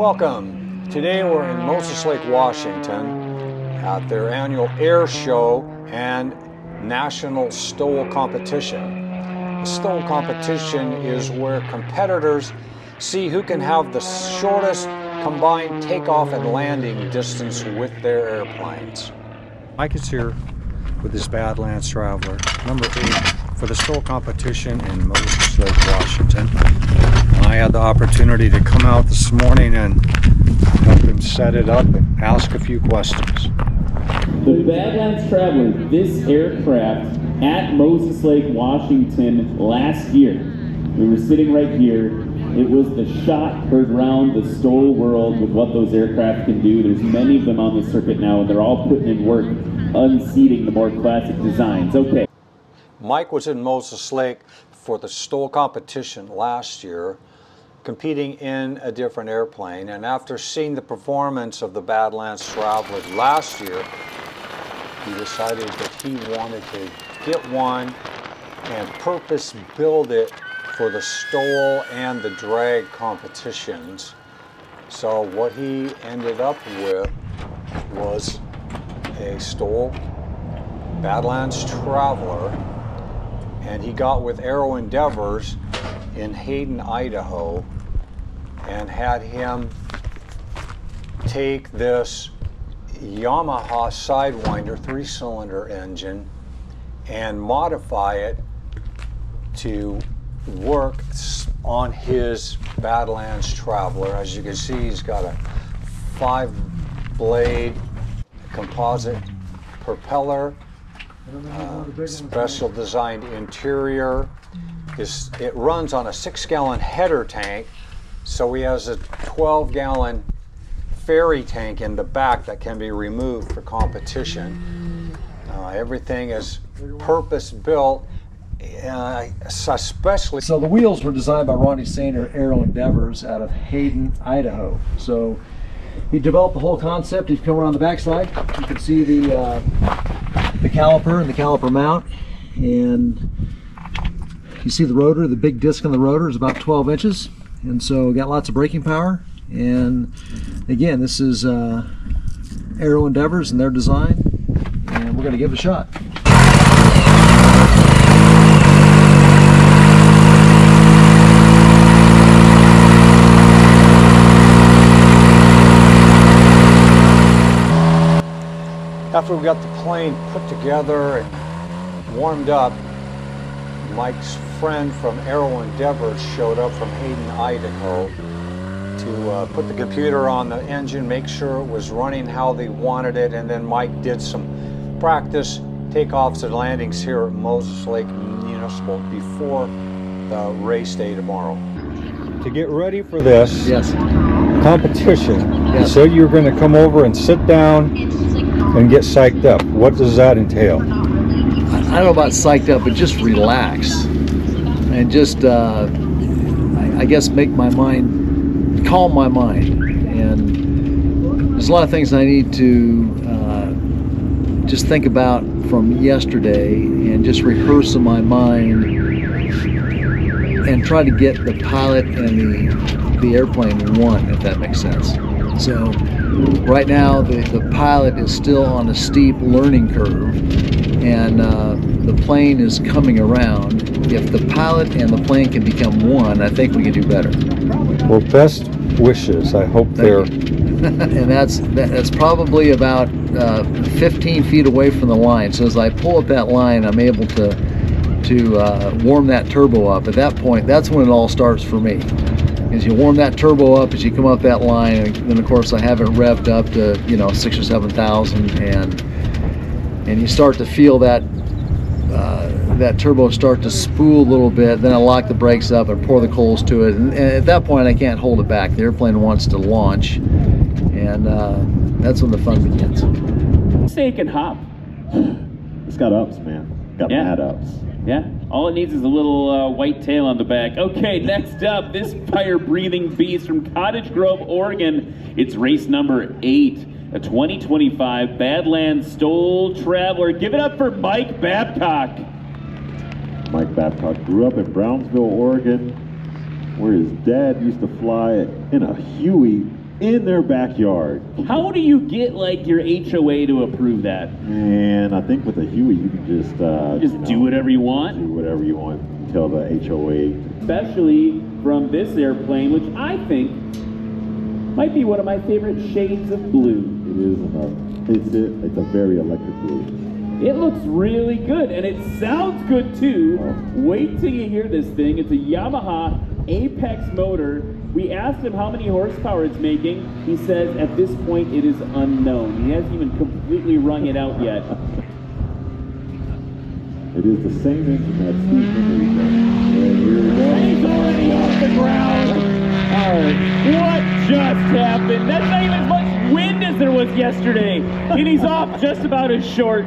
Welcome. Today we're in Moses Lake, Washington at their annual air show and national STOL competition. The STOL competition is where competitors see who can have the shortest combined takeoff and landing distance with their airplanes. Mike is here with his Badlands Traveler, number 8, for the STOL competition in Moses Lake, Washington. I had the opportunity to come out this morning and help him set it up and ask a few questions. The Badlands Traveler, this aircraft at Moses Lake, Washington last year. We were sitting right here. It was the shot heard around the STOL world with what those aircraft can do. There's many of them on the circuit now, and they're all putting in work, unseating the more classic designs. Okay. Mike was in Moses Lake for the STOL competition last year, competing in a different airplane, and after seeing the performance of the Badlands Traveler last year, he decided that he wanted to get one and purpose build it for the STOL and the drag competitions. So what he ended up with was a STOL Badlands Traveler, and he got with Aero Endeavors in Hayden, Idaho, and had him take this Yamaha Sidewinder 3-cylinder engine and modify it to work on his Badlands Traveler. As you can see, he's got a 5-blade composite propeller, special designed interior. It runs on a 6-gallon header tank, so he has a 12-gallon ferry tank in the back that can be removed for competition. Everything is purpose built, especially. So the wheels were designed by Ronnie Sainer, Aero Endeavors, out of Hayden, Idaho. So he developed the whole concept. If you come around the backside, you can see the caliper and the caliper mount, and you see the rotor. The big disc on the rotor is about 12 inches, and so got lots of braking power. And again, this is Aero Endeavors and their design, and we're going to give it a shot. After we got the plane put together and warmed up, Mike's friend from Aero Endeavors showed up from Hayden, Idaho to put the computer on the engine, make sure it was running how they wanted it, and then Mike did some practice takeoffs and landings here at Moses Lake Municipal before the race day tomorrow. To get ready for this competition, you said you were going to come over and sit down and get psyched up. What does that entail? I don't know about psyched up, but just relax and just I guess make my mind, calm my mind. And there's a lot of things I need to just think about from yesterday and just rehearse in my mind and try to get the pilot and the airplane one, if that makes sense. So right now the pilot is still on a steep learning curve, and the plane is coming around. If the pilot and the plane can become one, I think we can do better. Well, best wishes. I hope they're... And that's probably about 15 feet away from the line. So as I pull up that line, I'm able to warm that turbo up. At that point, that's when it all starts for me. As you warm that turbo up, as you come up that line, and then of course I have it revved up to 6,000 or 7,000, and you start to feel that that turbo start to spool a little bit. Then I lock the brakes up and pour the coals to it, and at that point I can't hold it back. The airplane wants to launch, and that's when the fun begins. Say it can hop. It's got ups, man. Got mad ups. Yeah, all it needs is a little white tail on the back. Okay, next up, this fire-breathing beast from Cottage Grove, Oregon. It's race number 8, a 2025 Badlands STOL Traveler. Give it up for Mike Babcock. Mike Babcock grew up in Brownsville, Oregon, where his dad used to fly in a Huey in their backyard. How do you get like your HOA to approve that? And I think with a Huey, you can just Do whatever you want? Do whatever you want. Tell the HOA. Especially from this airplane, which I think might be one of my favorite shades of blue. It is it's a very electric blue. It looks really good, and it sounds good too. Wait till you hear this thing. It's a Yamaha Apex motor. We asked him how many horsepower it's making. He says at this point it is unknown. He hasn't even completely wrung it out yet. It is the same engine that Steve Henry does. And here we go. He's already off the ground. All right. What just happened? That's not even as much wind as there was yesterday. And he's off just about as short.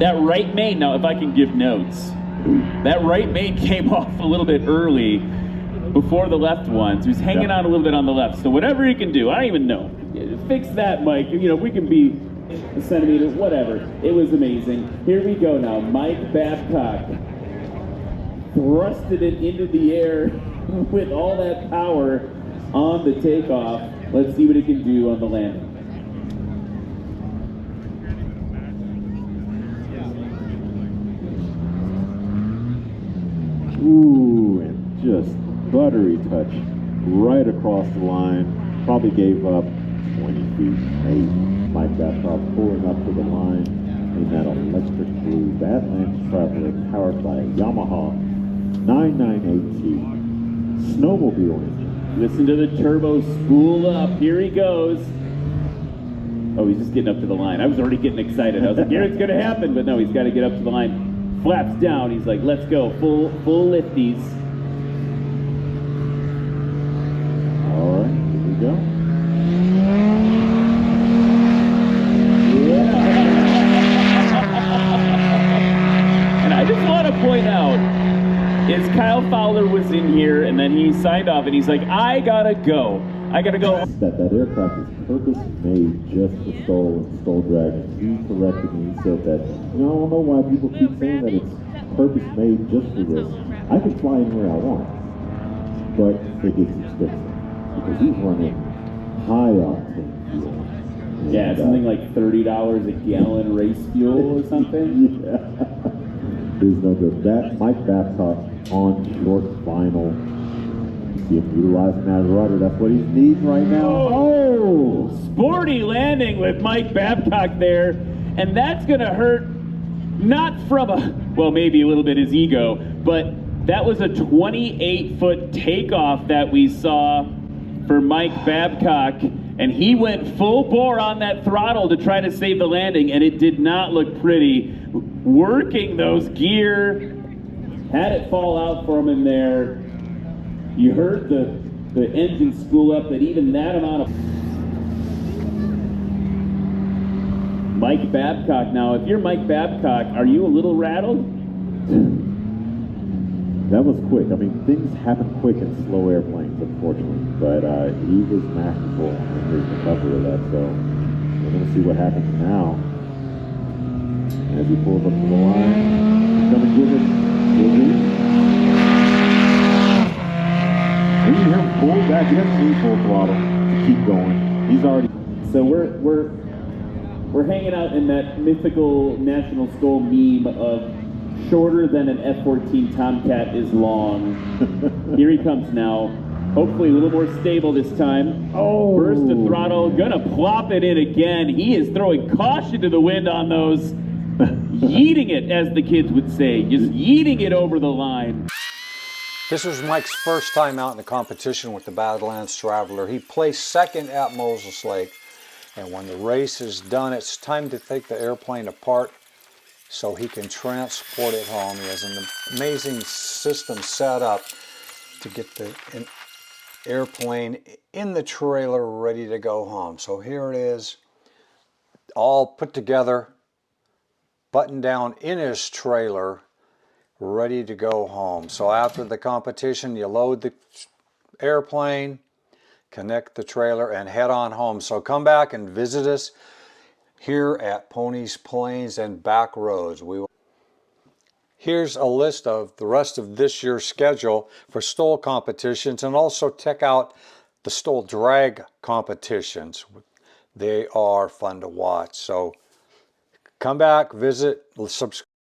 That right main, now if I can give notes, that right main came off a little bit early before the left one. So he's hanging on a little bit on the left. So whatever he can do, I don't even know. Fix that, Mike. You know, if we can be a centimeter, whatever. It was amazing. Here we go now. Mike Babcock thrusted it into the air with all that power on the takeoff. Let's see what it can do on the landing. Ooh, and just buttery touch right across the line. Probably gave up 20 feet. Hey, Mike Babcock pulling up to the line in that electric blue Badlands Traveler powered by a Yamaha 998T snowmobile engine. Listen to the turbo spool up. Here he goes. Oh, he's just getting up to the line. I was already getting excited. I was like, here it's going to happen. But no, he's got to get up to the line. Flaps down. He's like, let's go. Full lifties. All right, here we go. And I just want to point out, is Kyle Fowler was in here, and then he signed off, and he's like, I gotta go. That aircraft is purpose made just for STOL and STOL Dragon. He corrected me. He said that, I don't know why people keep saying that it's purpose made just for this. I can fly anywhere I want, but it gets expensive because he's running high octane fuel. Yeah, something like $30 a gallon race fuel or something. Yeah. There's no good. That Mike Babcock on short vinyl. See him utilizing that rudder. That's what he's needing right now. Oh, sporty landing with Mike Babcock there. And that's going to hurt, not from well, maybe a little bit his ego, but that was a 28-foot takeoff that we saw for Mike Babcock. And he went full bore on that throttle to try to save the landing, and it did not look pretty. Working those gear, had it fall out for him in there. You heard the engine spool up, that even that amount of... Mike Babcock now, if you're Mike Babcock, are you a little rattled? That was quick. I mean, things happen quick in slow airplanes, unfortunately. But he was masterful in his recovery of that. So we're going to see what happens now. As he pulls up to the line, he's going to give it. And you hear him pull back. He doesn't need full throttle to keep going. He's already. So we're hanging out in that mythical National STOL meme of shorter than an F-14 Tomcat is long. Here he comes now. Hopefully a little more stable this time. Oh, burst of throttle, gonna plop it in again. He is throwing caution to the wind on those. Yeeting it, as the kids would say. Just yeeting it over the line. This was Mike's first time out in the competition with the Badlands Traveler. He placed second at Moses Lake. And when the race is done, it's time to take the airplane apart so he can transport it home. He has an amazing system set up to get the airplane in the trailer ready to go home. So here it is, all put together, buttoned down in his trailer, ready to go home. So after the competition, you load the airplane, connect the trailer, and head on home. So come back and visit us here at Ponies, Plains, and Back Roads. Here's a list of the rest of this year's schedule for STOL competitions, and also check out the STOL drag competitions. They are fun to watch. So come back, visit, subscribe.